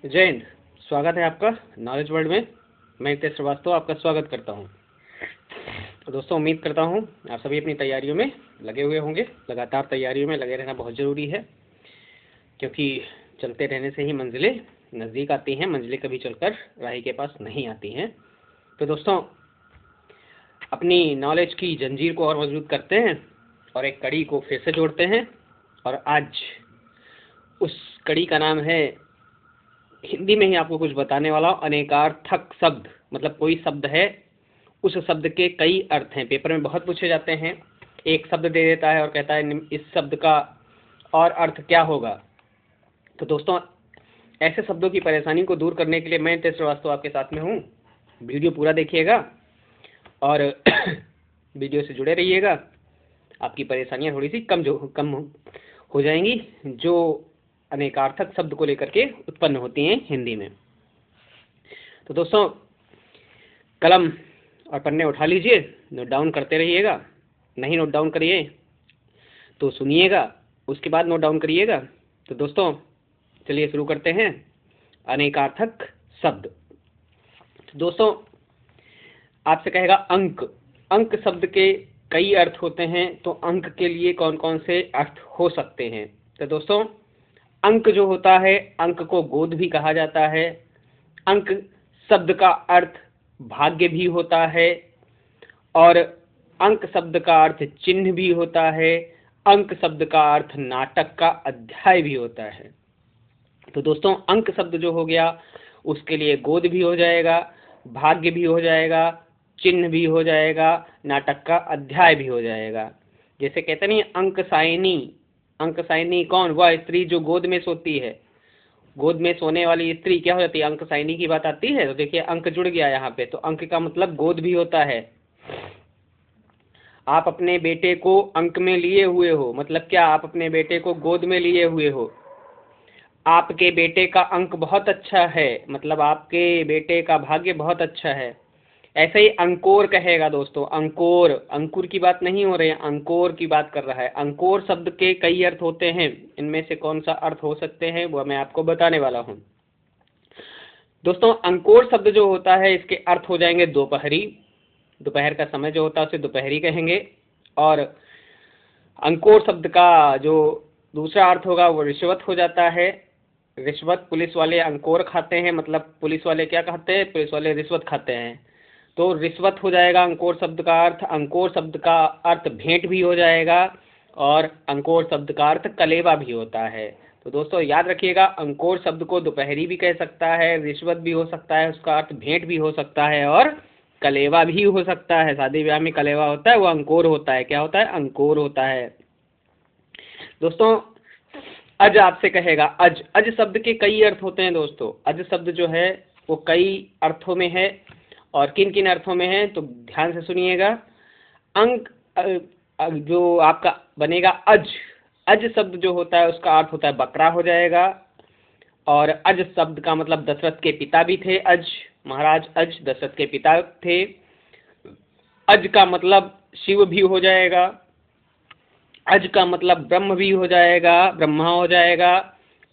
जय हिंद। स्वागत है आपका नॉलेज वर्ल्ड में। मैं नितेश श्रीवास्तव आपका स्वागत करता हूं। तो दोस्तों, उम्मीद करता हूं आप सभी अपनी तैयारियों में लगे हुए होंगे। लगातार तैयारियों में लगे रहना बहुत ज़रूरी है, क्योंकि चलते रहने से ही मंजिलें नज़दीक आती हैं। मंजिलें कभी चलकर राही के पास नहीं आती हैं। तो दोस्तों, अपनी नॉलेज की जंजीर को और मजबूत करते हैं और एक कड़ी को फिर से जोड़ते हैं। और आज उस कड़ी का नाम है, हिंदी में ही आपको कुछ बताने वाला हूं, अनेकार्थक शब्द। मतलब कोई शब्द है, उस शब्द के कई अर्थ हैं। पेपर में बहुत पूछे जाते हैं। एक शब्द दे देता है और कहता है इस शब्द का और अर्थ क्या होगा। तो दोस्तों, ऐसे शब्दों की परेशानी को दूर करने के लिए मैं नितेश श्रीवास्तव आपके साथ में हूँ। वीडियो पूरा देखिएगा और वीडियो से जुड़े रहिएगा। आपकी परेशानियाँ थोड़ी सी कम हो जाएंगी, जो अनेकार्थक शब्द को लेकर के उत्पन्न होती हैं हिंदी में। तो दोस्तों, कलम और पन्ने उठा लीजिए, नोट डाउन करते रहिएगा। नहीं नोट डाउन करिए तो सुनिएगा, उसके बाद नोट डाउन करिएगा। तो दोस्तों, चलिए शुरू करते हैं। अनेकार्थक शब्द। तो दोस्तों, आपसे कहेगा अंक। अंक शब्द के कई अर्थ होते हैं, तो अंक के लिए कौन कौन से अर्थ हो सकते हैं। तो दोस्तों, अंक जो होता है, अंक को गोद भी कहा जाता है। अंक शब्द का अर्थ भाग्य भी होता है और अंक शब्द का अर्थ चिन्ह भी होता है। अंक शब्द का अर्थ नाटक का अध्याय भी होता है। तो दोस्तों, अंक शब्द जो हो गया, उसके लिए गोद भी हो जाएगा, भाग्य भी हो जाएगा, चिन्ह भी हो जाएगा, नाटक का अध्याय भी हो जाएगा। जैसे कहते नहीं, अंक साइनी। अंक साइनी कौन? वह स्त्री जो गोद में सोती है। गोद में सोने वाली स्त्री क्या हो जाती है? अंक साइनी की बात आती है। तो देखिए, अंक जुड़ गया यहाँ पे। तो अंक का मतलब गोद भी होता है। आप अपने बेटे को अंक में लिए हुए हो, मतलब क्या? आप अपने बेटे को गोद में लिए हुए हो। आपके बेटे का अंक बहुत अच्छा है, मतलब आपके बेटे का भाग्य बहुत अच्छा है। ऐसे ही अंकोर कहेगा दोस्तों। अंकोर, अंकुर की बात नहीं हो रही है, अंकोर की बात कर रहा है। अंकोर शब्द के कई अर्थ होते हैं। इनमें से कौन सा अर्थ हो सकते हैं वो मैं आपको बताने वाला हूं। दोस्तों, अंकोर शब्द जो होता है, इसके अर्थ हो जाएंगे दोपहरी। दोपहर का समय जो होता है उसे दोपहरी कहेंगे। और अंकोर शब्द का जो दूसरा अर्थ होगा वो रिश्वत हो जाता है। रिश्वत, पुलिस वाले अंकोर खाते हैं, मतलब पुलिस वाले क्या खाते हैं? पुलिस वाले रिश्वत खाते हैं। तो रिश्वत हो जाएगा अंकोर शब्द का अर्थ। अंकोर शब्द का अर्थ भेंट भी हो जाएगा और अंकोर शब्द का अर्थ कलेवा भी होता है। तो दोस्तों, याद रखिएगा, अंकोर शब्द को दोपहरी भी कह सकता है, रिश्वत भी हो सकता है, उसका अर्थ भेंट भी हो सकता है और कलेवा भी हो सकता है। शादी ब्याह में कलेवा होता है, वो अंकोर होता है। क्या होता है? अंकोर होता है। दोस्तों, अज आपसे कहेगा अज। अज शब्द के कई अर्थ होते हैं दोस्तों। अज शब्द जो है वो कई अर्थों में है। और किन किन अर्थों में है तो ध्यान से सुनिएगा। अंक जो आपका बनेगा अज। अज शब्द जो होता है उसका अर्थ होता है बकरा हो जाएगा। और अज शब्द का मतलब दशरथ के पिता भी थे। अज, महाराज अज दशरथ के पिता थे। अज का मतलब शिव भी हो जाएगा। अज का मतलब ब्रह्म भी हो जाएगा, ब्रह्मा हो जाएगा।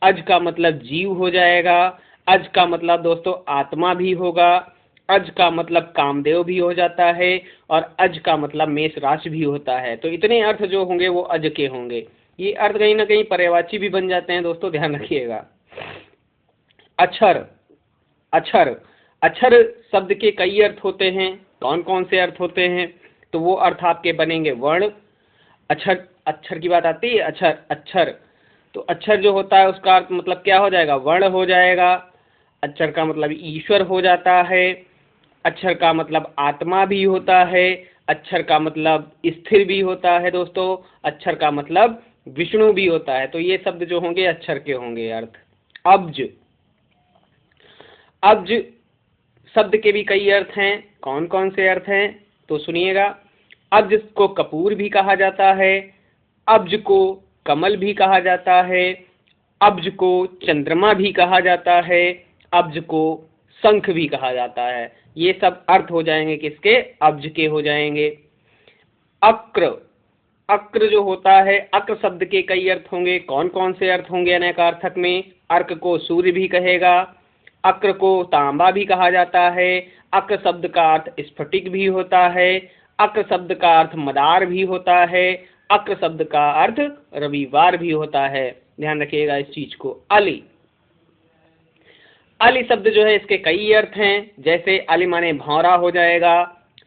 अज का मतलब जीव हो जाएगा। अज का मतलब दोस्तों आत्मा भी होगा। अज का मतलब कामदेव भी हो जाता है। और अज का मतलब मेष राशि भी होता है। तो इतने अर्थ जो होंगे वो अज के होंगे। ये अर्थ कहीं ना कहीं पर्यायवाची भी बन जाते हैं दोस्तों, ध्यान रखिएगा। अक्षर। अक्षर, अक्षर शब्द के कई अर्थ होते हैं। कौन कौन से अर्थ होते हैं? तो वो अर्थ आपके बनेंगे वर्ण। अक्षर, अक्षर की बात आती है। अक्षर, अक्षर, तो अक्षर जो होता है उसका अर्थ मतलब क्या हो जाएगा? वर्ण हो जाएगा। अक्षर का मतलब ईश्वर हो जाता है। अक्षर का मतलब आत्मा भी होता है। अक्षर का मतलब स्थिर भी होता है दोस्तों। अक्षर का मतलब विष्णु भी होता है। तो ये शब्द जो होंगे अक्षर के होंगे अर्थ। अब्ज। अब्ज शब्द के भी कई अर्थ हैं। कौन कौन से अर्थ हैं तो सुनिएगा। अब्ज को कपूर भी कहा जाता है। अब्ज को कमल भी कहा जाता है। अब्ज को चंद्रमा भी कहा जाता है। अब्ज को शंख भी कहा जाता है। ये सब अर्थ हो जाएंगे किसके? अब्ज के हो जाएंगे। अक्र। अक्र जो होता है, अक्र शब्द के कई अर्थ होंगे। कौन कौन से अर्थ होंगे अनेकार्थक में? अर्क को सूर्य भी कहेगा। अक्र को तांबा भी कहा जाता है। अक्र शब्द का अर्थ स्फटिक भी होता है। अक्र शब्द का अर्थ मदार भी होता है। अक्र शब्द का अर्थ रविवार भी होता है। ध्यान रखिएगा इस चीज को। अली, अली शब्द जो है इसके कई अर्थ हैं। जैसे अली माने भौरा हो जाएगा।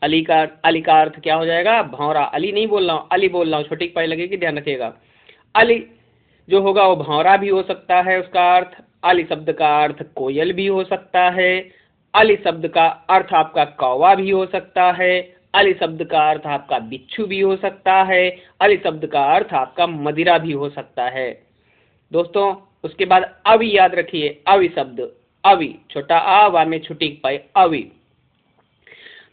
अली का अर्थ क्या हो जाएगा? भौरा। अली नहीं बोल रहा हूँ, अली बोल रहा हूँ, छोटी पाई लगेगी, ध्यान रखिएगा। अली जो होगा वो भौरा भी हो सकता है उसका अर्थ। अली शब्द का अर्थ कोयल भी हो सकता है। अली शब्द का अर्थ आपका कौवा भी हो सकता है। अली शब्द का अर्थ आपका बिच्छू भी हो सकता है। अली शब्द का अर्थ आपका मदिरा भी हो सकता है। दोस्तों उसके बाद अवि याद रखिए। अवि शब्द, अवि छोटा आ वा में छुटी पाई, अवि।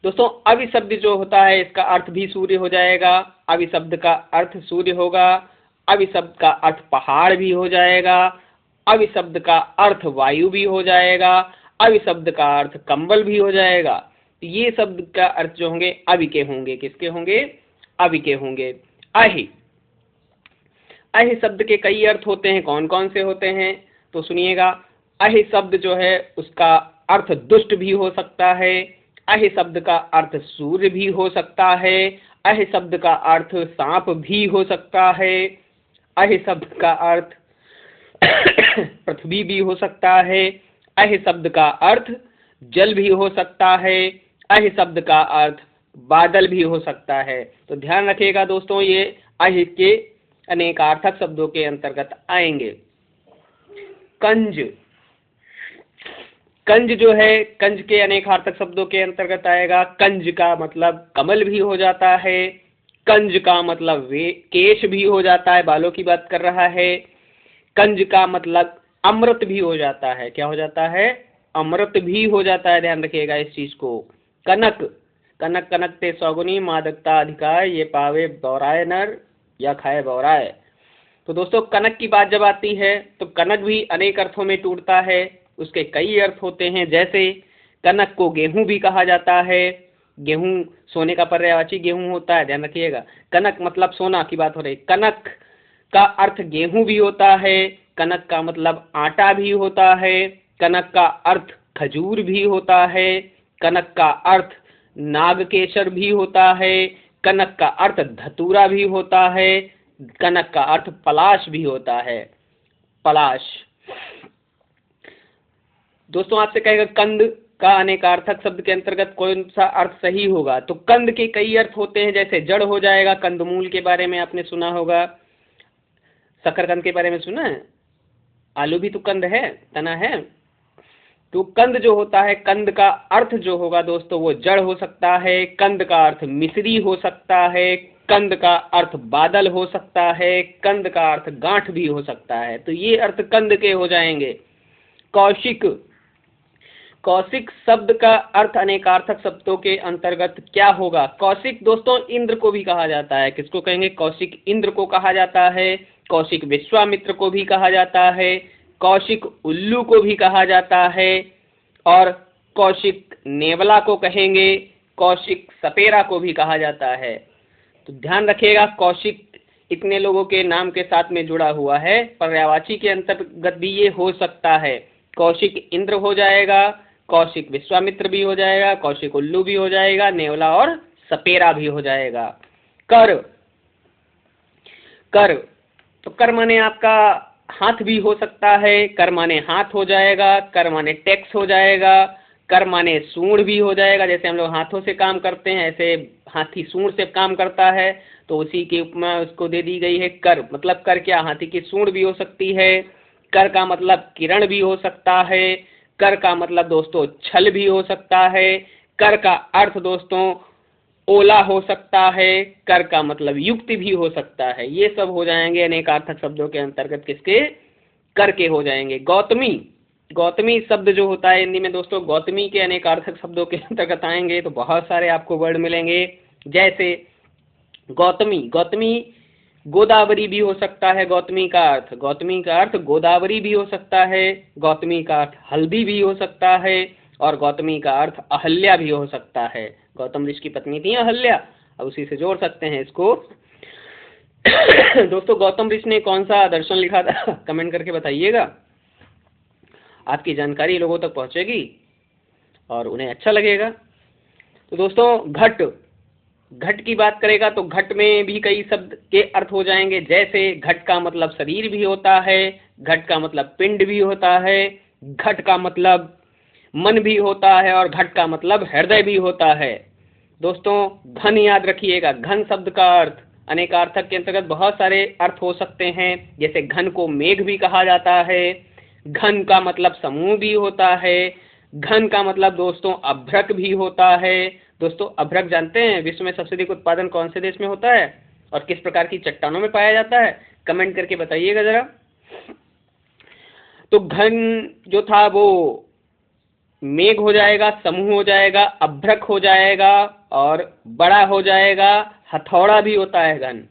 दोस्तों अवि शब्द जो होता है इसका अर्थ भी सूर्य हो जाएगा। अवि शब्द का अर्थ सूर्य होगा। अवि शब्द का अर्थ पहाड़ भी हो जाएगा। अवि शब्द का अर्थ वायु भी हो जाएगा। अवि शब्द का अर्थ कंबल भी हो जाएगा। ये शब्द का अर्थ जो होंगे अवि के होंगे। किसके होंगे? अवि के होंगे। अहि, अहि शब्द के कई अर्थ होते हैं। कौन कौन से होते हैं तो सुनिएगा। अहि शब्द जो है उसका अर्थ दुष्ट भी हो सकता है। अहि शब्द का अर्थ सूर्य भी हो सकता है। अहि शब्द का अर्थ सांप भी हो सकता है। अहि शब्द का अर्थ पृथ्वी भी हो सकता है। अहि शब्द का अर्थ जल भी हो सकता है। अहि शब्द का अर्थ बादल भी हो सकता है। तो ध्यान रखिएगा दोस्तों, ये अहि के अनेकार्थक शब्दों के अंतर्गत आएंगे। कंज, कंज जो है कंज के अनेकार्थक शब्दों के अंतर्गत आएगा। कंज का मतलब कमल भी हो जाता है। कंज का मतलब केश भी हो जाता है, बालों की बात कर रहा है। कंज का मतलब अमृत भी हो जाता है। क्या हो जाता है? अमृत भी हो जाता है। ध्यान रखिएगा इस चीज को। कनक, कनक कनक ते सौगुनी मादकता अधिकार, ये पावे बौराए नर या खाए बौराए। तो दोस्तों कनक की बात जब आती है तो कनक भी अनेक अर्थों में टूटता है। उसके कई अर्थ होते हैं। जैसे कनक को गेहूं भी कहा जाता है। गेहूं सोने का पर्यायवाची गेहूं होता है, ध्यान रखिएगा। कनक मतलब सोना की बात हो रही। कनक का अर्थ गेहूं भी होता है। कनक का मतलब आटा भी होता है। कनक का अर्थ खजूर भी होता है। कनक का अर्थ नागकेशर भी होता है। कनक का अर्थ धतूरा भी होता है। कनक का अर्थ पलाश भी होता है। पलाश। दोस्तों आपसे कहेगा कंद का अनेकार्थक शब्द के अंतर्गत कौन सा अर्थ सही होगा? तो कंद के कई अर्थ होते हैं। जैसे जड़ हो जाएगा। कंदमूल के बारे में आपने सुना होगा। शकरकंद के बारे में सुना है? आलू भी तो कंद है, तना है। तो कंद जो होता है, कंद का अर्थ जो होगा दोस्तों वो जड़ हो सकता है। कंद का अर्थ मिश्री हो सकता है। कंद का अर्थ बादल हो सकता है। कंद का अर्थ गांठ भी हो सकता है। तो ये अर्थ कंद के हो जाएंगे। कौशिक, कौशिक शब्द का अर्थ अनेकार्थक शब्दों के अंतर्गत क्या होगा? कौशिक दोस्तों इंद्र को भी कहा जाता है। किसको कहेंगे? कौशिक इंद्र को कहा जाता है। कौशिक विश्वामित्र को भी कहा जाता है। कौशिक उल्लू को भी कहा जाता है। और कौशिक नेवला को कहेंगे। कौशिक सपेरा को भी कहा जाता है। तो ध्यान रखिएगा कौशिक इतने लोगों के नाम के साथ में जुड़ा हुआ है। पर्यायवाची के अंतर्गत भी ये हो सकता है। कौशिक इंद्र हो जाएगा। कौशिक विश्वामित्र भी हो जाएगा। कौशिक उल्लू भी हो जाएगा। नेवला और सपेरा भी हो जाएगा। कर, कर तो कर माने आपका हाथ भी हो सकता है। कर माने हाथ हो जाएगा। कर माने टैक्स हो जाएगा। कर माने सूंड भी हो जाएगा। जैसे हम लोग हाथों से काम करते हैं ऐसे हाथी सूंड से काम करता है, तो उसी की उपमा उसको दे दी गई है कर। मतलब कर क्या? हाथी की सूंड भी हो सकती है। कर का मतलब किरण भी हो सकता है। कर का मतलब दोस्तों छल भी हो सकता है। कर का अर्थ दोस्तों ओला हो सकता है। कर का मतलब युक्ति भी हो सकता है। ये सब हो जाएंगे अनेकार्थक शब्दों के अंतर्गत किसके? कर के हो जाएंगे। गौतमी, गौतमी शब्द जो होता है हिंदी में दोस्तों गौतमी के अनेकार्थक शब्दों के अंतर्गत आएंगे। तो बहुत सारे आपको वर्ड मिलेंगे। जैसे गौतमी, गौतमी गोदावरी भी हो सकता है। गौतमी का अर्थ, गौतमी का अर्थ गोदावरी भी हो सकता है। गौतमी का अर्थ हल्दी भी हो सकता है। और गौतमी का अर्थ अहल्या भी हो सकता है। गौतम ऋषि की पत्नी थी अहल्या, अब उसी से जोड़ सकते हैं इसको। दोस्तों गौतम ऋषि ने कौन सा दर्शन लिखा था? कमेंट करके बताइएगा। आपकी जानकारी लोगों तक पहुंचेगी और उन्हें अच्छा लगेगा। तो दोस्तों घट, घट की बात करेगा तो घट में भी कई शब्द के अर्थ हो जाएंगे, जैसे घट का मतलब शरीर भी होता है, घट का मतलब पिंड भी होता है, घट का मतलब मन भी होता है और घट का मतलब हृदय भी होता है। दोस्तों घन याद रखिएगा, घन शब्द का अर्थ अनेकार्थक के अंतर्गत बहुत सारे अर्थ हो सकते हैं, जैसे घन को मेघ भी कहा जाता है, घन का मतलब समूह भी होता है, घन का मतलब दोस्तों अभ्रक भी होता है। दोस्तों अभ्रक जानते हैं विश्व में सबसे अधिक उत्पादन कौन से देश में होता है और किस प्रकार की चट्टानों में पाया जाता है? कमेंट करके बताइएगा जरा। तो घन जो था वो मेघ हो जाएगा, समूह हो जाएगा, अभ्रक हो जाएगा और बड़ा हो जाएगा, हथौड़ा भी होता है घन।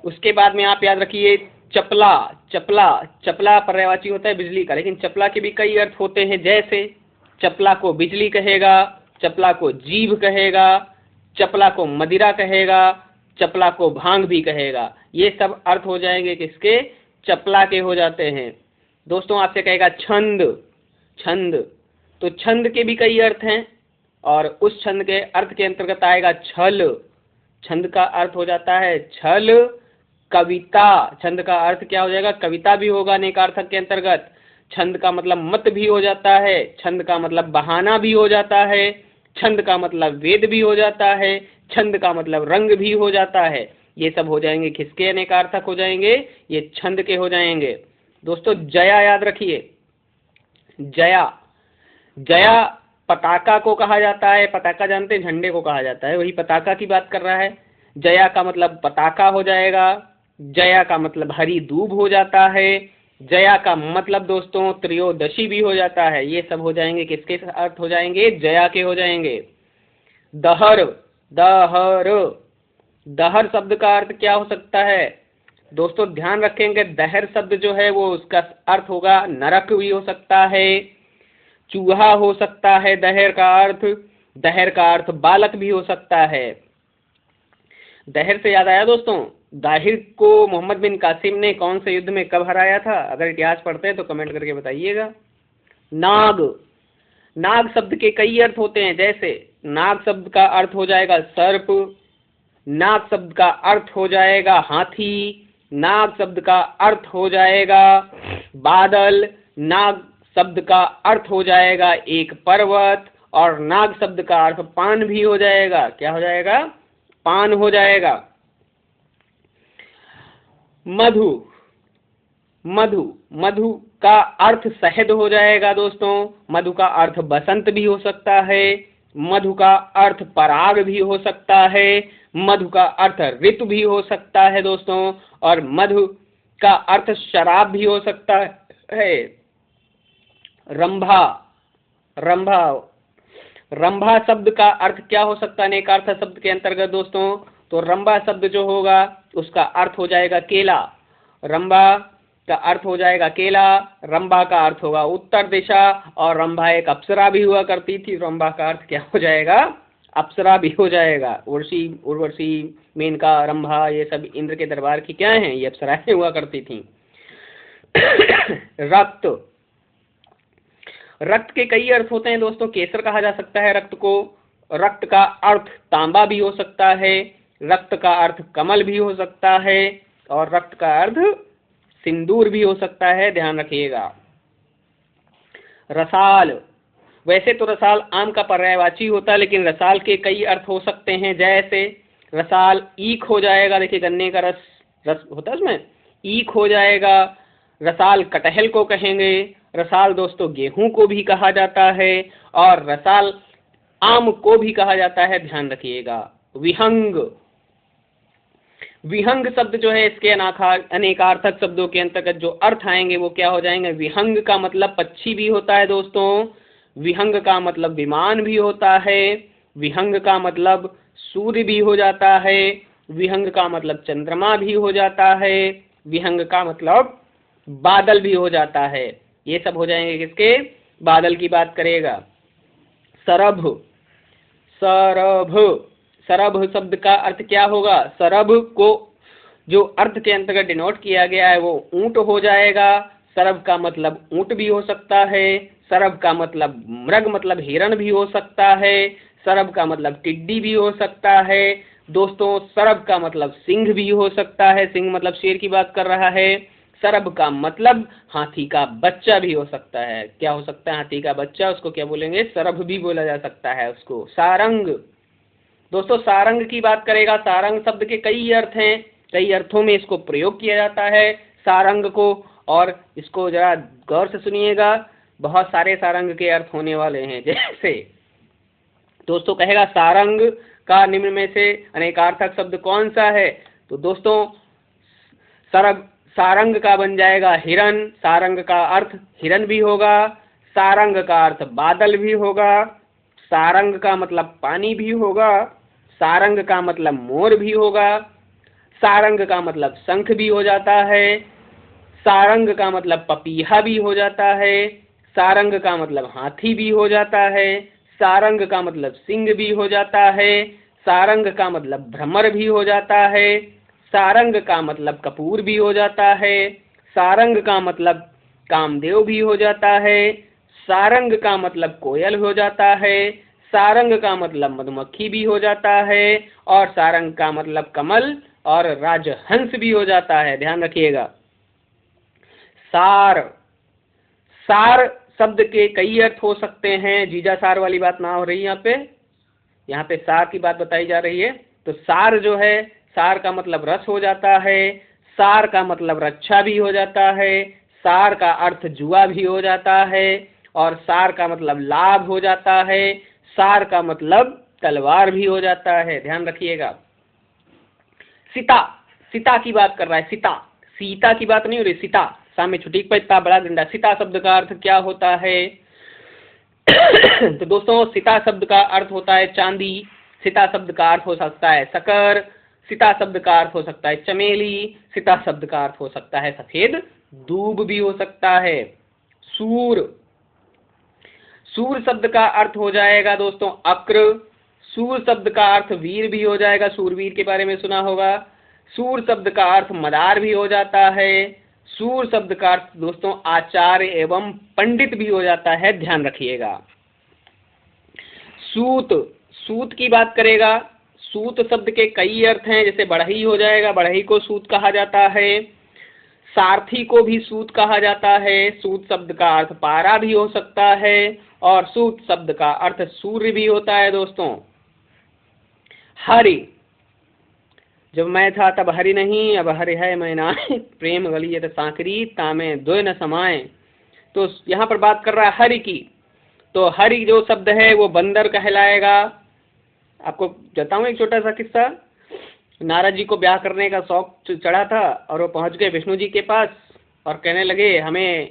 उसके बाद में आप याद रखिए चपला, चपला, चपला पर्यायवाची होता है बिजली का, लेकिन चपला के भी कई अर्थ होते हैं, जैसे चपला को बिजली कहेगा, चपला को जीभ कहेगा, चपला को मदिरा कहेगा, चपला को भांग भी कहेगा। ये सब अर्थ हो जाएंगे किसके? चपला के हो जाते हैं। दोस्तों आपसे कहेगा छंद, छंद, तो छंद के भी कई अर्थ हैं और उस छंद के अर्थ के अंतर्गत आएगा छल। छंद का अर्थ हो जाता है छल। कविता, छंद का अर्थ क्या हो जाएगा? कविता भी होगा अनेकार्थक के अंतर्गत। छंद का मतलब मत भी हो जाता है, छंद का मतलब बहाना भी हो जाता है, छंद का मतलब वेद भी हो जाता है, छंद का मतलब रंग भी हो जाता है। ये सब हो जाएंगे किसके अनेकार्थक हो जाएंगे? ये छंद के हो जाएंगे। दोस्तों जया याद रखिए, जया, जया पताका को कहा जाता है, पताका जानते हैं, झंडे को कहा जाता है, वही पताका की बात कर रहा है। जया का मतलब पताका हो जाएगा, जया का मतलब हरी दूब हो जाता है, जया का मतलब दोस्तों त्रयोदशी भी हो जाता है। ये सब हो जाएंगे किसके अर्थ हो जाएंगे? जया के हो जाएंगे। दहर, दहर, दहर शब्द का अर्थ क्या हो सकता है? दोस्तों ध्यान रखेंगे दहर शब्द जो है वो उसका अर्थ होगा नरक भी हो सकता है, चूहा हो सकता है दहर का अर्थ, दहर का अर्थ बालक भी हो सकता है। दहर से याद आया दोस्तों, दाहिर को मोहम्मद बिन कासिम ने कौन से युद्ध में कब हराया था? अगर इतिहास पढ़ते हैं तो कमेंट करके बताइएगा। नाग, नाग शब्द के कई अर्थ होते हैं, जैसे नाग शब्द का अर्थ हो जाएगा सर्प, नाग शब्द का अर्थ हो जाएगा हाथी, नाग शब्द का अर्थ हो जाएगा बादल, नाग शब्द का अर्थ हो जाएगा एक पर्वत और नाग शब्द का अर्थ पान भी हो जाएगा। क्या हो जाएगा? पान हो जाएगा। मधु, मधु, मधु का अर्थ शहद हो जाएगा दोस्तों, मधु का अर्थ बसंत भी हो सकता है, मधु का अर्थ पराग भी हो सकता है, मधु का अर्थ ऋतु भी हो सकता है दोस्तों, और मधु का अर्थ शराब भी हो सकता है। रंभा, रंभा, रंभा शब्द का अर्थ क्या हो सकता है अनेकार्थ शब्द के अंतर्गत दोस्तों? तो रंभा शब्द जो होगा उसका अर्थ हो जाएगा केला, रंभा का अर्थ हो जाएगा केला, रंभा का अर्थ होगा उत्तर दिशा और रंभा एक अप्सरा भी हुआ करती थी, रंभा का अर्थ क्या हो जाएगा? अप्सरा भी हो जाएगा। उर्वशी, उर्वशी, मेनका, रंभा ये सब इंद्र के दरबार की क्या हैं? ये अप्सराएं हुआ करती थी। रक्त, रक्त के कई अर्थ होते हैं दोस्तों, केसर कहा जा सकता है रक्त को, रक्त का अर्थ तांबा भी हो सकता है, रक्त का अर्थ कमल भी हो सकता है और रक्त का अर्थ सिंदूर भी हो सकता है, ध्यान रखिएगा। रसाल, वैसे तो रसाल आम का पर्यायवाची होता है, लेकिन रसाल के कई अर्थ हो सकते हैं, जैसे रसाल ईख हो जाएगा, देखिए गन्ने का रस, रस होता है उसमें, ईख हो जाएगा। रसाल कटहल को कहेंगे, रसाल दोस्तों गेहूं को भी कहा जाता है और रसाल आम को भी कहा जाता है, ध्यान रखिएगा। विहंग, विहंग शब्द जो है इसके अनेकार्थक शब्दों के अंतर्गत जो अर्थ आएंगे वो क्या हो जाएंगे? विहंग का मतलब पक्षी भी होता है दोस्तों, विहंग का मतलब विमान भी होता है, विहंग का मतलब सूर्य भी हो जाता है, विहंग का मतलब चंद्रमा भी हो जाता है, विहंग का मतलब बादल भी हो जाता है। ये सब हो जाएंगे किसके? बादल की बात करेगा। सरभ, सरभ, सरभ शब्द का अर्थ क्या होगा? सरभ को जो अर्थ के अंतर्गत डिनोट किया गया है वो ऊंट हो जाएगा, सरभ का मतलब ऊंट भी हो सकता है, सरभ का मतलब मृग मतलब हिरण भी हो सकता है, सरभ का मतलब टिड्डी भी हो सकता है दोस्तों, सरभ का मतलब सिंह भी हो सकता है, सिंह मतलब शेर की बात कर रहा है, सरभ का मतलब हाथी का बच्चा भी हो सकता है। क्या हो सकता है? हाथी का बच्चा, उसको क्या बोलेंगे? सरभ भी बोला जा सकता है उसको। सारंग दोस्तों, सारंग की बात करेगा, सारंग शब्द के कई अर्थ हैं, कई अर्थों में इसको प्रयोग किया जाता है सारंग को, और इसको जरा गौर से सुनिएगा, बहुत सारे सारंग के अर्थ होने वाले हैं। जैसे दोस्तों कहेगा सारंग का निम्न में से अनेकार्थक शब्द कौन सा है? तो दोस्तों सरग सारंग का बन जाएगा हिरण, सारंग का अर्थ हिरण भी होगा, सारंग का अर्थ बादल भी होगा, सारंग का मतलब पानी भी होगा, सारंग का मतलब मोर भी होगा, सारंग का मतलब शंख भी हो जाता है, सारंग का मतलब पपीहा भी हो जाता है, सारंग का मतलब हाथी भी हो जाता है, सारंग का मतलब सिंह भी हो जाता है, सारंग का मतलब भ्रमर भी हो जाता है, सारंग का मतलब कपूर भी हो जाता है, सारंग का मतलब कामदेव भी हो जाता है, सारंग का मतलब कोयल हो जाता है, सारंग का मतलब मधुमक्खी भी हो जाता है, और सारंग का मतलब कमल और राजहंस भी हो जाता है। ध्यान रखिएगा। सार, सार शब्द के कई अर्थ हो सकते हैं, जीजा सार वाली बात ना हो रही यहाँ पे सार की बात बताई जा रही है। तो सार जो है, सार का मतलब रस हो जाता है, सार का मतलब रक्षा भी हो जाता है, सार का अर्थ जुआ भी हो जाता है, और सार का मतलब लाभ हो जाता है, सार का मतलब तलवार भी हो जाता है। ध्यान रखिएगा। सीता, सीता की बात कर रहा है, सीता, सीता की बात नहीं हो रही, सीता, सामने छुट्टी पैता बड़ा डंडा। सीता शब्द का अर्थ क्या होता है? तो दोस्तों सीता शब्द का अर्थ होता है चांदी, सीता शब्द का अर्थ हो सकता है शकर, सीता शब्द का अर्थ हो सकता है चमेली, सीता शब्द का अर्थ हो सकता है सफेद दूब भी हो सकता है। सूर, सूर शब्द का अर्थ हो जाएगा दोस्तों अक्र, सूर शब्द का अर्थ वीर भी हो जाएगा, सूरवीर के बारे में सुना होगा। सूर शब्द का अर्थ मदार भी हो जाता है, सूर शब्द का अर्थ दोस्तों आचार्य एवं पंडित भी हो जाता है। ध्यान रखिएगा। सूत, सूत की बात करेगा, सूत शब्द के कई अर्थ हैं, जैसे बढ़ई हो जाएगा, बढ़ई को सूत कहा जाता है, सारथी को भी सूत कहा जाता है, सूत शब्द का अर्थ पारा भी हो सकता है, और सूत शब्द का अर्थ सूर्य भी होता है। दोस्तों हरि, जब मैं था तब हरि नहीं, अब हरि है मैं नाय, प्रेम गलियत सांकरी तामे दोय न समाए। तो यहाँ पर बात कर रहा है हरि की। तो हरि जो शब्द है वो बंदर कहलाएगा। आपको बताऊं एक छोटा सा किस्सा। नारद जी को ब्याह करने का शौक चढ़ा था, और वो पहुंच गए विष्णु जी के पास और कहने लगे हमें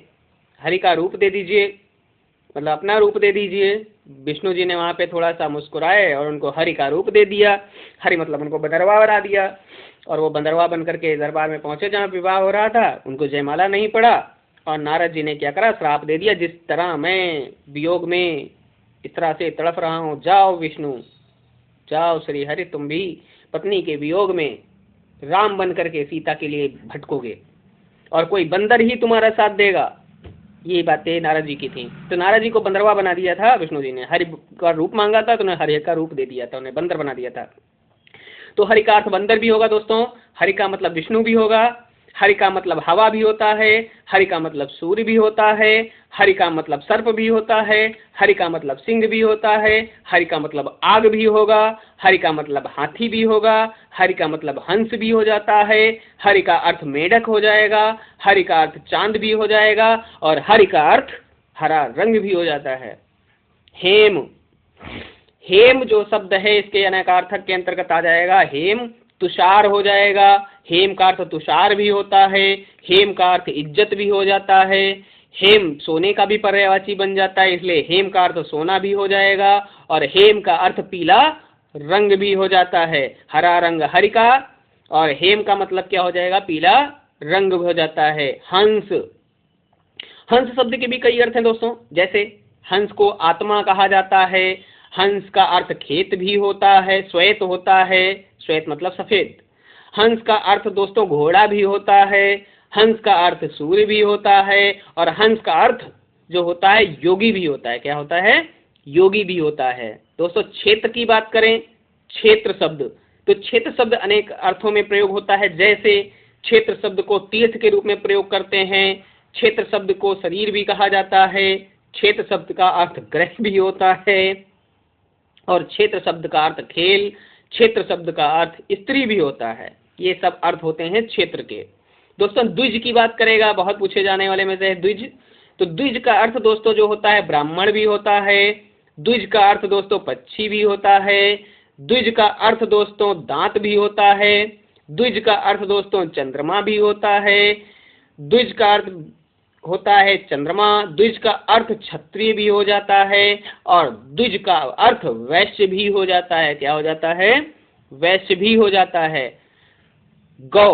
हरि का रूप दे दीजिए, मतलब अपना रूप दे दीजिए। विष्णु जी ने वहाँ पे थोड़ा सा मुस्कुराए और उनको हरि का रूप दे दिया। हरि मतलब उनको बंदरवा बना दिया, और वो बंदरवा बन करके दरबार में पहुंचे जहाँ विवाह हो रहा था। उनको जयमाला नहीं पड़ा, और नारद जी ने क्या करा, श्राप दे दिया, जिस तरह मैं वियोग में इस तरह से तड़प रहा हूँ, जाओ विष्णु, जाओ श्री हरि, तुम भी पत्नी के वियोग में राम बन करके सीता के लिए भटकोगे, और कोई बंदर ही तुम्हारा साथ देगा। ये बातें नारद जी की थी। तो नारद जी को बंदरवा बना दिया था विष्णु जी ने। हरि का रूप मांगा था तो उन्हें हरि का रूप दे दिया था, उन्हें बंदर बना दिया था। तो हरि का अर्थ बंदर भी होगा दोस्तों, हरि का मतलब विष्णु भी होगा, हरि का मतलब हवा भी होता है, हरि का मतलब सूर्य भी होता है, हरि का मतलब सर्प भी होता है, हरि का मतलब सिंह भी होता है, हरि का मतलब आग भी होगा, हरि का मतलब हाथी भी होगा, हरि का मतलब हंस भी हो जाता है, हरि का अर्थ मेढक हो जाएगा, हरि का अर्थ चांद भी हो जाएगा, और हरि का अर्थ हरा रंग भी हो जाता है। हेम, हेम जो शब्द है इसके अनेकार्थक के अंतर्गत आ जाएगा। हेम तुषार हो जाएगा, हेम का अर्थ तुषार भी होता है, हेम का अर्थ इज्जत भी हो जाता है, हेम सोने का भी पर्यायवाची बन जाता है, इसलिए हेम का अर्थ सोना भी हो जाएगा, और हेम का अर्थ पीला रंग भी हो जाता है। हरा रंग हरि का, और हेम का मतलब क्या हो जाएगा, पीला रंग हो जाता है। हंस, हंस शब्द के भी कई अर्थ हैं दोस्तों, जैसे हंस को आत्मा कहा जाता है, हंस का अर्थ खेत भी होता है, श्वेत होता है, श्वेत मतलब सफेद। हंस का अर्थ दोस्तों घोड़ा भी होता है, हंस का अर्थ सूर्य भी होता है और हंस का अर्थ जो होता है योगी भी होता है। क्या होता है? योगी भी होता है। दोस्तों क्षेत्र की बात करें, क्षेत्र शब्द, तो क्षेत्र शब्द अनेक अर्थों में प्रयोग होता है। जैसे क्षेत्र शब्द को तीर्थ के रूप में प्रयोग करते हैं, क्षेत्र शब्द को शरीर भी कहा जाता है, क्षेत्र शब्द का अर्थ ग्रह भी होता है और क्षेत्र शब्द का अर्थ खेल, क्षेत्र शब्द का अर्थ स्त्री भी होता है। ये सब अर्थ होते हैं क्षेत्र के। दोस्तों द्विज की बात करेगा, बहुत पूछे जाने वाले में से है द्विज। तो द्विज का अर्थ दोस्तों जो होता है ब्राह्मण भी होता है, द्विज का अर्थ दोस्तों पक्षी भी होता है, द्विज का अर्थ दोस्तों दांत भी होता है, द्विज का अर्थ दोस्तों चंद्रमा भी होता है, द्विज का अर्थ होता है चंद्रमा, द्विज का अर्थ क्षत्रिय भी हो जाता है और द्विज का अर्थ वैश्य भी हो जाता है। क्या हो जाता है? वैश्य भी हो जाता है। गौ,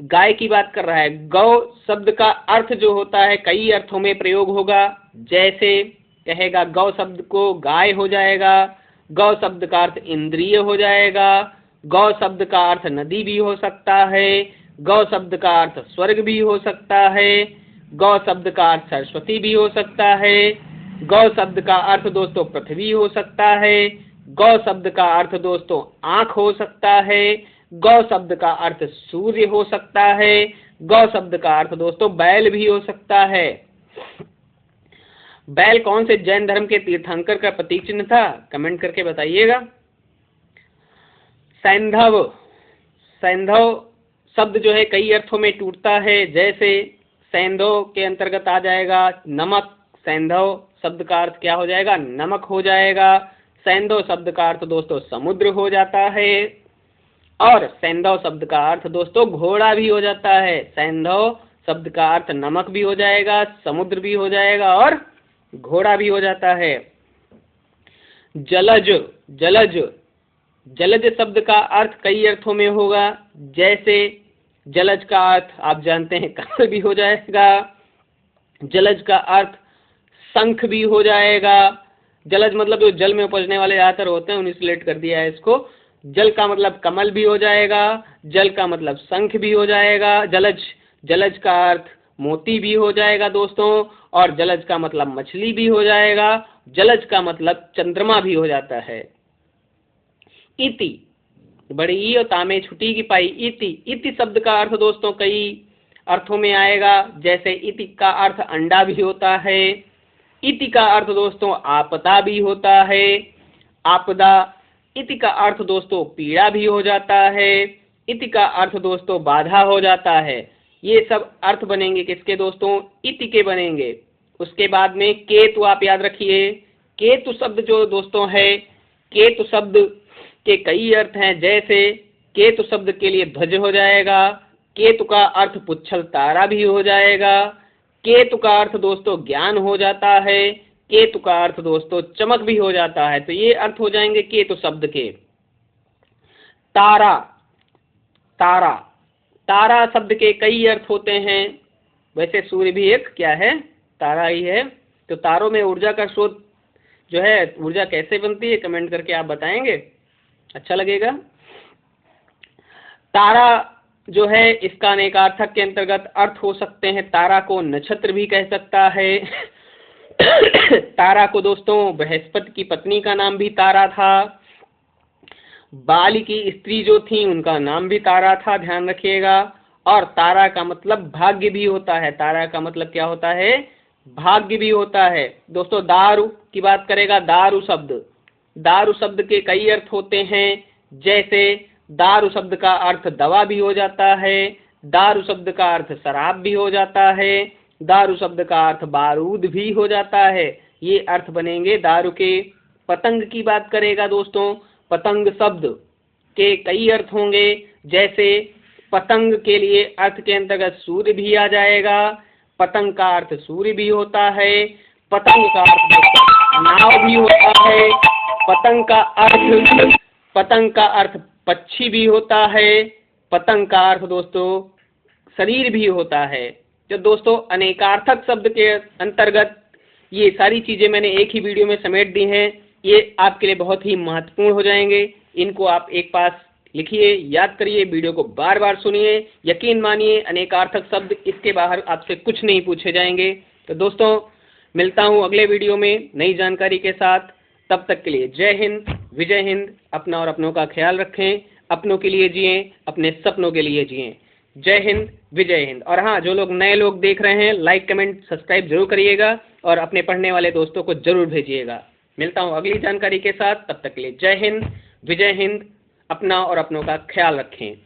गाय की बात कर रहा है। गौ शब्द का अर्थ जो होता है कई अर्थों में प्रयोग होगा। जैसे कहेगा गौ शब्द को गाय हो जाएगा, गौ शब्द का अर्थ इंद्रिय हो जाएगा, गौ शब्द का अर्थ नदी भी हो सकता है, गौ शब्द का अर्थ स्वर्ग भी हो सकता है, गौ शब्द का अर्थ सरस्वती भी हो सकता है, गौ शब्द का अर्थ दोस्तों पृथ्वी हो सकता है, गौ शब्द का अर्थ दोस्तों आँख हो सकता है, गौ शब्द का अर्थ सूर्य हो सकता है, गौ शब्द का अर्थ दोस्तों बैल भी हो सकता है। बैल कौन से जैन धर्म के तीर्थंकर का प्रतीक चिन्ह था? कमेंट करके बताइएगा। सैंधव, सैंधव शब्द जो है कई अर्थों में टूटता है। जैसे सैंधव के अंतर्गत आ जाएगा नमक, सैंधव शब्द का अर्थ क्या हो जाएगा? नमक हो जाएगा। सैंधव शब्द का अर्थ दोस्तों समुद्र हो जाता है और सैंधव शब्द का अर्थ दोस्तों घोड़ा भी हो जाता है। सैंधव शब्द का अर्थ नमक भी हो जाएगा, समुद्र भी हो जाएगा और घोड़ा भी हो जाता है। जलज, जलज, जलज शब्द का अर्थ कई अर्थों में होगा। जैसे जलज का अर्थ आप जानते हैं कमल भी हो जाएगा, जलज का अर्थ शंख भी हो जाएगा। जलज मतलब जो जल में उपजने वाले ज़्यादातर होते हैं उन्हें सिलेक्ट कर दिया है इसको। जल का मतलब कमल भी हो जाएगा, जल का मतलब शंख भी हो जाएगा, जलज, जलज का अर्थ मोती भी हो जाएगा दोस्तों और जलज का मतलब मछली भी हो जाएगा, जलज का मतलब चंद्रमा भी हो जाता है। इति, बड़ी ई और तामे छुटी की पाई, इति, इति शब्द का अर्थ दोस्तों कई अर्थों में आएगा। जैसे इति का अर्थ अंडा भी होता है, इति का अर्थ दोस्तों आपदा भी होता है, आपदा, इति का अर्थ दोस्तों पीड़ा भी हो जाता है, इति का अर्थ दोस्तों बाधा हो जाता है। ये सब अर्थ बनेंगे किसके दोस्तों? इति के बनेंगे। उसके बाद में केतु, आप याद रखिए केतु शब्द जो दोस्तों है, केतु शब्द के कई अर्थ हैं। जैसे केतु शब्द के लिए ध्वज हो जाएगा, केतु का अर्थ पुच्छल तारा भी हो जाएगा, केतु का अर्थ दोस्तों ज्ञान हो जाता है, केतु का अर्थ दोस्तों चमक भी हो जाता है। तो ये अर्थ हो जाएंगे केतु शब्द के। तारा, तारा, तारा शब्द के कई अर्थ होते हैं। वैसे सूर्य भी एक क्या है? तारा ही है। तो तारों में ऊर्जा का स्रोत जो है, ऊर्जा कैसे बनती है कमेंट करके आप बताएंगे, अच्छा लगेगा। तारा जो है इसका अनेकार्थक के अंतर्गत अर्थ हो सकते हैं। तारा को नक्षत्र भी कह सकता है। तारा को दोस्तों बृहस्पति की पत्नी का नाम भी तारा था। बाली की स्त्री जो थी उनका नाम भी तारा था, ध्यान रखिएगा। और तारा का मतलब भाग्य भी होता है। तारा का मतलब क्या होता है? भाग्य भी होता है। दोस्तों दारू की बात करेगा, दारू शब्द, दारू शब्द के कई अर्थ होते हैं। जैसे दारू शब्द का अर्थ दवा भी हो जाता है, दारू शब्द का अर्थ शराब भी हो जाता है, दारू शब्द का अर्थ बारूद भी हो जाता है। ये अर्थ बनेंगे दारू के। पतंग की बात करेगा दोस्तों, पतंग शब्द के कई अर्थ होंगे। जैसे पतंग के लिए अर्थ के अंतर्गत सूर्य भी आ जाएगा, पतंग का अर्थ सूर्य भी होता है, पतंग का अर्थ नाव भी होता है, पतंग का अर्थ पक्षी भी होता है, पतंग का अर्थ दोस्तों शरीर भी होता है। तो दोस्तों अनेकार्थक शब्द के अंतर्गत ये सारी चीजें मैंने एक ही वीडियो में समेट दी हैं। ये आपके लिए बहुत ही महत्वपूर्ण हो जाएंगे। इनको आप एक पास लिखिए, याद करिए, वीडियो को बार बार सुनिए, यकीन मानिए अनेकार्थक शब्द इसके बाहर आपसे कुछ नहीं पूछे जाएंगे। तो दोस्तों, मिलता हूँ अगले वीडियो में नई जानकारी के साथ। तब तक के लिए जय हिंद, विजय हिंद। अपना और अपनों का ख्याल रखें, अपनों के लिए जिएं, अपने सपनों के लिए जिएं। जय हिंद, विजय हिंद। और हाँ, जो लोग नए लोग देख रहे हैं, लाइक कमेंट सब्सक्राइब जरूर करिएगा और अपने पढ़ने वाले दोस्तों को जरूर भेजिएगा। मिलता हूँ अगली जानकारी के साथ। तब तक के लिए जय हिंद, विजय हिंद। अपना और अपनों का ख्याल रखें।